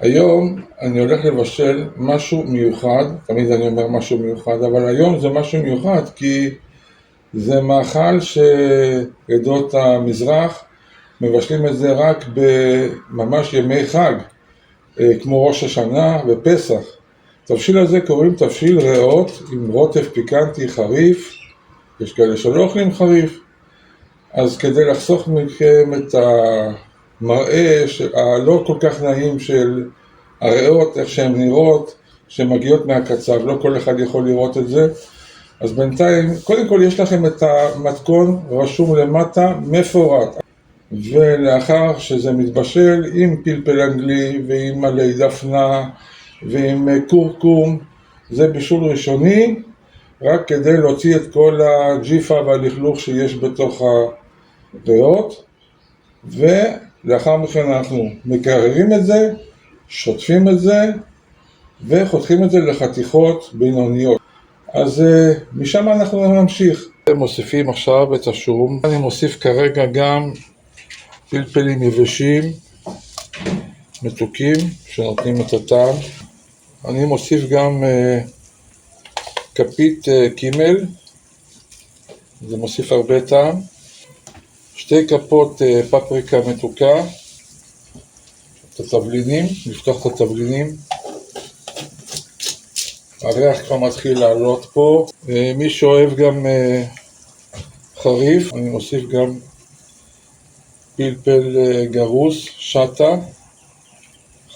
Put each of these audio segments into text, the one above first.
היום אני הולך לבשל משהו מיוחד, תמיד אני אומר משהו מיוחד, אבל היום זה משהו מיוחד כי זה מאכל שעדות המזרח מבשלים את זה רק בממש ימי חג, כמו ראש השנה ופסח. תבשיל הזה קוראים תבשיל ריאות עם רוטב פיקנטי חריף, יש כאלה שלא אוכלים חריף, אז כדי לחסוך מכם את המראה הלא כל כך נעים של הריאות, איך שהן נראות, שהן מגיעות מהקצב, לא כל אחד יכול לראות את זה. אז בינתיים, קודם כל יש לכם את המתכון רשום למטה מפורט, ולאחר שזה מתבשל עם פלפל אנגלי ועם עלי דפנה ועם קורקום, זה בישול ראשוני רק כדי להוציא את כל הג'יפה והלכלוך שיש בתוך הריאות, ולאחר מכן אנחנו מקררים את זה, שוטפים את זה וחותכים את זה לחתיכות בינוניות. אז משם אנחנו נמשיך. מוסיפים עכשיו את השום. אני מוסיף כרגע גם פלפלים יבשים מתוקים שנותנים את הטעם. אני מוסיף גם כפית קימל, זה מוסיף הרבה טעם. 2 כפות פפריקה מתוקה, את התבלינים, לפתוח את התבלינים. הריח כבר מתחיל לעלות פה. מי שאוהב גם חריף, אני מוסיף גם פלפל גרוס, שטה,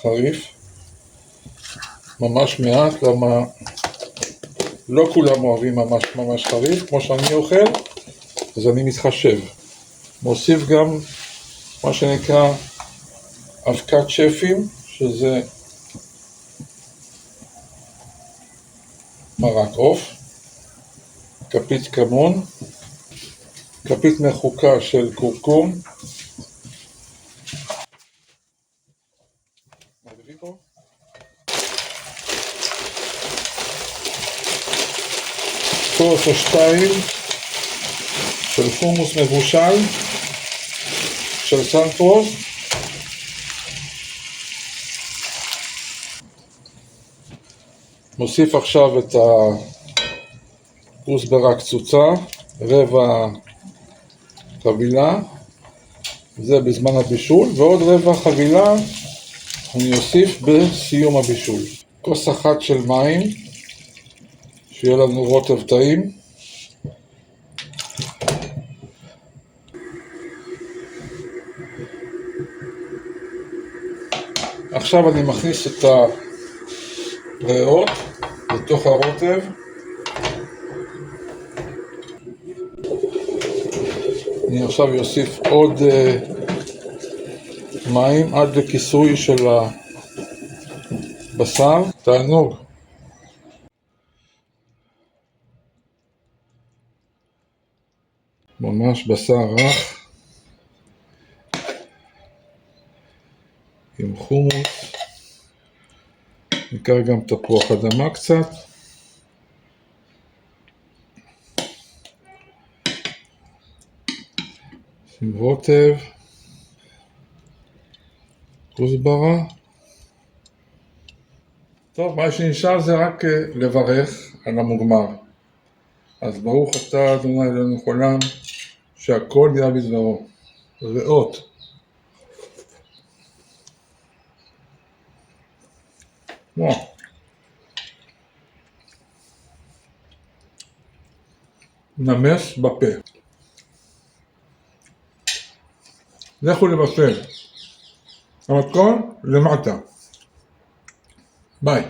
חריף. ממש מעט, למה לא כולם אוהבים ממש חריף, כמו שאני אוכל, אז אני מתחשב. מוסיף גם מה שנקרא אבקת שפים, שזה מרק עוף, כפית כמון, כפית מחוקה של קורקום, כוס או 2 של חומוס מבושל של סנפרוסט, מוסיף עכשיו את הכוסברה קצוצה, רבע חבילה, זה בזמן הבישול, ועוד רבע חבילה אני אוסיף בסיום הבישול. כוס אחת של מים, שיהיה לנו רוטב טעים. עכשיו אני מכניס את הריאות לתוך הרוטב. אני עכשיו אוסיף עוד מים עד לכיסוי של הבשר. תענוג. ממש בשר רך עם חומוס, ניקח גם תפוח אדמה קצת, עם רוטב, כוסברה. טוב, מה שנשאר זה רק לברך על המוגמר. אז ברוך אתה אדוני אלוהינו לעולם, שהכל נהיה בדברו. ריאות. וואו. נמס בפה. לכו לבשל. המתכון למטה. ביי.